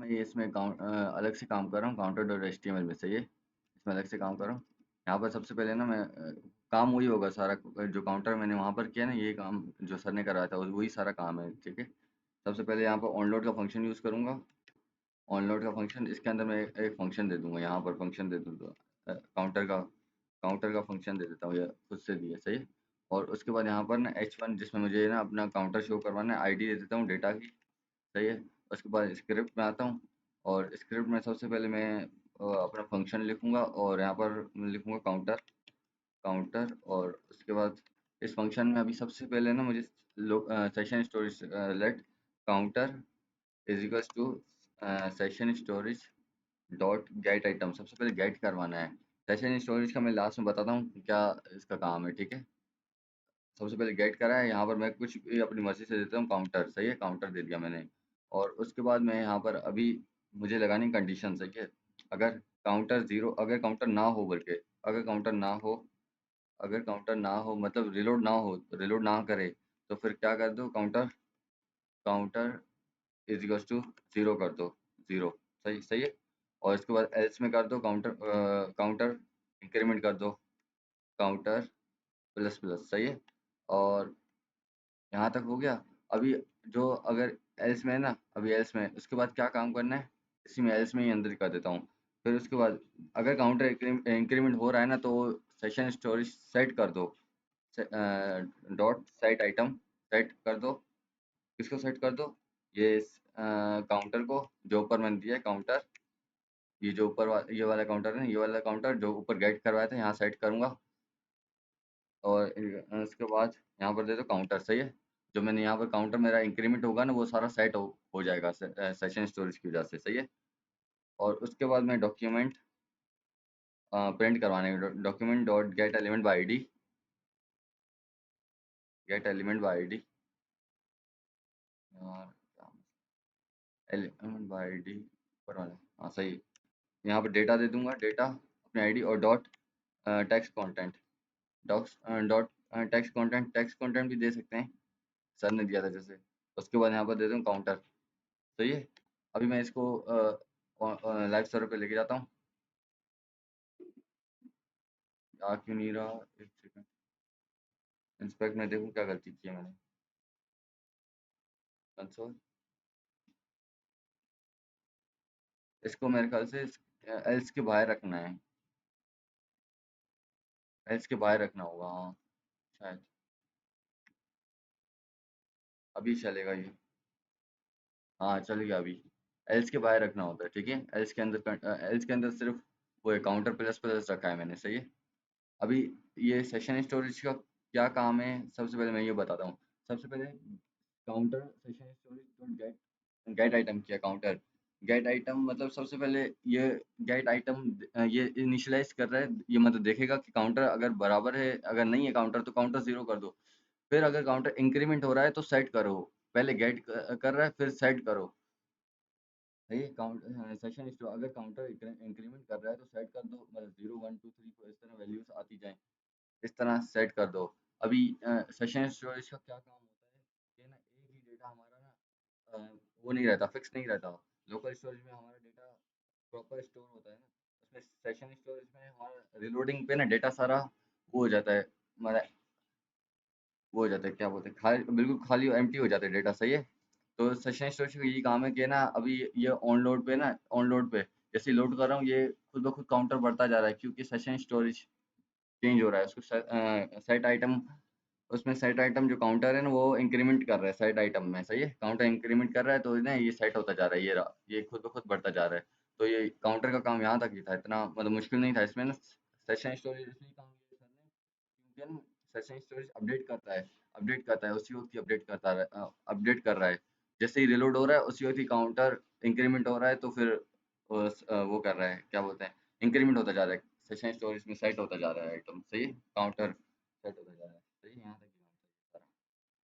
मैं ये इसमें अलग से काम कर रहा हूँ काउंटर डॉट एचटीएमएल में, सही है। इसमें अलग से काम कर रहा हूँ। यहाँ पर सबसे पहले ना मैं काम वही होगा सारा, जो काउंटर मैंने वहाँ पर किया ना, ये काम जो सर ने कराया था वही सारा काम है, ठीक है। सबसे पहले यहाँ पर ऑनलोड का फंक्शन यूज़ करूँगा। ऑनलोड का फंक्शन, इसके अंदर मैं एक फंक्शन दे दूंगा, यहाँ पर फंक्शन दे दूँगा काउंटर का फंक्शन दे देता हूँ, ये खुद से दिया, सही है। और उसके बाद यहाँ पर ना H1 जिसमें मुझे ना अपना काउंटर शो करवाना है, आईडी दे देता हूँ डेटा की, सही है। उसके बाद स्क्रिप्ट में आता हूँ, और स्क्रिप्ट में सबसे पहले मैं अपना फंक्शन लिखूंगा, और यहाँ पर मैं लिखूंगा काउंटर काउंटर। और उसके बाद इस फंक्शन में अभी सबसे पहले ना मुझे session storage let counter is equals to session storage dot get item, सबसे पहले गेट करवाना है। सेशन स्टोरेज का मैं लास्ट में बताता हूँ क्या इसका काम है, ठीक है। सबसे पहले गेट करा है, यहाँ पर मैं कुछ भी अपनी मर्जी से देता हूँ, काउंटर, सही है, काउंटर दे दिया मैंने। और उसके बाद मैं यहाँ पर अभी मुझे लगानी कंडीशन, सही है। अगर काउंटर जीरो, अगर काउंटर ना हो, बल्कि अगर काउंटर ना हो, अगर काउंटर ना हो मतलब रिलोड ना करे, तो फिर क्या कर दो, counter counter is equals to zero कर दो, जीरो, सही सही है। और इसके बाद एल्स में कर दो काउंटर इंक्रीमेंट कर दो, काउंटर प्लस प्लस, सही है। और यहाँ तक हो गया। अभी जो अगर एल्स में है ना, अभी एल्स में उसके बाद क्या काम करना है, इसी में एल्स में ही अंदर कर देता हूँ। फिर उसके बाद अगर काउंटर इंक्रीमेंट हो रहा है ना, तो सेशन स्टोरेज सेट कर दो, डॉट सेट आइटम सेट कर दो। किसको सेट कर दो, ये काउंटर को, जो ऊपर मैंने दिया है काउंटर, ये जो ये वाला काउंटर है ना, ये वाला काउंटर जो ऊपर गेट करवाया था, यहाँ सेट करूँगा। और उसके बाद यहाँ पर दे दो काउंटर, सही है। जो मैंने यहाँ पर काउंटर मेरा इंक्रीमेंट होगा ना, वो सारा सेट हो जाएगा सेशन स्टोरेज की वजह से, सही है। और उसके बाद मैं डॉक्यूमेंट प्रिंट करवाने, document dot gate element by ID, gate element by ID, element by ID ऊपर वाला, हाँ सही है। यहाँ पर डेटा दे दूंगा, डेटा अपनी आईडी, और dot text content, docs dot text content भी दे सकते हैं, सर ने दिया था जैसे। उसके बाद यहाँ पर दे दूँ काउंटर, सही है। अभी मैं इसको लाइव सर्वर पे लेके जाता हूँ। आ क्यों नहीं रहा, एक सेकंड, इंस्पेक्ट में देखूँ क्या गलती की है मैंने, कंसोल। इसको मेरे ख्याल से एल्स के बाहर रखना है, एल्स के बाहर रखना होगा, हाँ शायद। अभी चलेगा ये, हाँ चल गया अभी। एल्स के बाहर रखना होता है, ठीक है। एल्स के अंदर सिर्फ वो है काउंटर प्लस प्लस रखा है मैंने, सही है। अभी ये सेशन स्टोरेज का क्या काम है, सबसे पहले मैं ये बताता हूँ। सबसे पहले counter session storage dot gate gate item किया, काउंटर गेट आइटम मतलब सबसे पहले ये गेट आइटम ये इनिशियलाइज कर रहा है, ये मतलब देखेगा कि काउंटर अगर बराबर है, अगर नहीं है काउंटर तो काउंटर जीरो कर दो। फिर अगर काउंटर इंक्रीमेंट हो रहा है तो सेट करो, पहले गेट कर रहा है फिर सेट करो, सही है। सेशन स्टोर अगर काउंटर इंक्रीमेंट कर रहा है तो सेट कर दो, मतलब 0 1 2 3 को इस तरह वैल्यूज आती जाएं, इस तरह सेट कर दो। अभी सेशन स्टोरेज का क्या काम होता है, ये ना एक ही डेटा हमारा ना वो नहीं रहता, फिक्स नहीं रहता। लोकल स्टोरेज में हमारा डेटा प्रॉपर स्टोर होता है ना, उसमें सेशन स्टोरेज में हमारा रिलोडिंग पे ना डेटा सारा वो हो जाता है, मतलब वो हो जाता है, क्या बोलते हैं, खाली, बिल्कुल खाली एम्प्टी हो जाता है डेटा, सही है। तो सेशन स्टोरेज का यही काम है कि ना अभी ये ऑन लोड पे ना, ऑन लोड पे जैसे ही लोड कर रहा हूँ, ये खुद ब खुद काउंटर बढ़ता जा रहा है, क्योंकि सेशन स्टोरेज चेंज हो रहा है। उसको सेट आइटम, उसमें सेट आइटम जो काउंटर है ना, वो इंक्रीमेंट कर रहा है सेट आइटम में, सही है। काउंटर इंक्रीमेंट कर रहा है तो ना ये सेट होता जा रहा है, ये खुद ब खुद बढ़ता जा रहा है। तो ये काउंटर का काम यहाँ तक ही था, इतना मतलब मुश्किल नहीं था इसमें ना। सेशन स्टोरेज इसलिए काम किया सर ने, क्योंकि ना सेशन स्टोरेज अपडेट करता है उसी वक्त ही अपडेट कर रहा है। जैसे ही रिलोड हो रहा है उसी वक्त ही काउंटर इंक्रीमेंट हो रहा है, तो फिर वो कर रहा है, क्या बोलते हैं, इंक्रीमेंट होता जा रहा है, सेशन स्टोरेज में सेट होता जा रहा है आइटम, सही है, काउंटर सेट होता जा रहा है, सही है। यहाँ तक